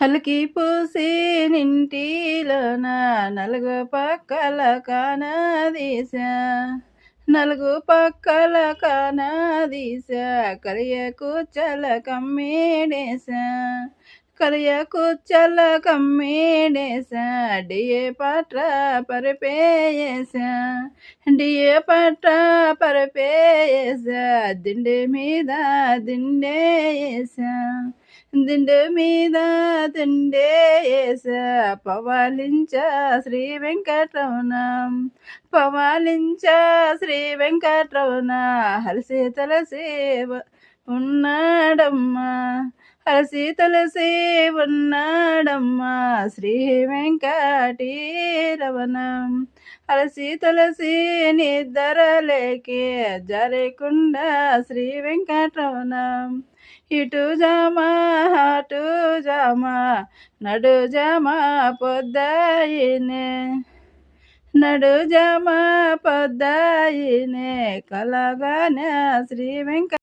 హలికి పూసి నింటిలోన నలుగు పక్కల కానదీశా, నలుగు పక్కల కానదీశా, కలియ కూర్చల కమ్మేడేశా, కలియ కూర్చల కమ్మేడేశా, డియే పట్ర పరిపేయేశా, డియే పట్ర పరిపేయేశా, దిండి మీద దిండేయేశా, దిండు మీద దిండేయేశా, పవాలించ శ్రీ వెంకటరమణ, పవాలించ శ్రీ వెంకటరమణ, హలసి తలసి ఉన్నాడమ్మా, హలసి తలసి ఉన్నాడమ్మా, శ్రీ వెంకటీరమణ, హలసి తలసి నిద్రలేకే జరకుండా శ్రీ వెంకటరమణ, ఇటు జామా అటు జామా నడు జామా పొద్దాయినే, నడు జామా పొద్దాయినే, కలగానే శ్రీ వెంకట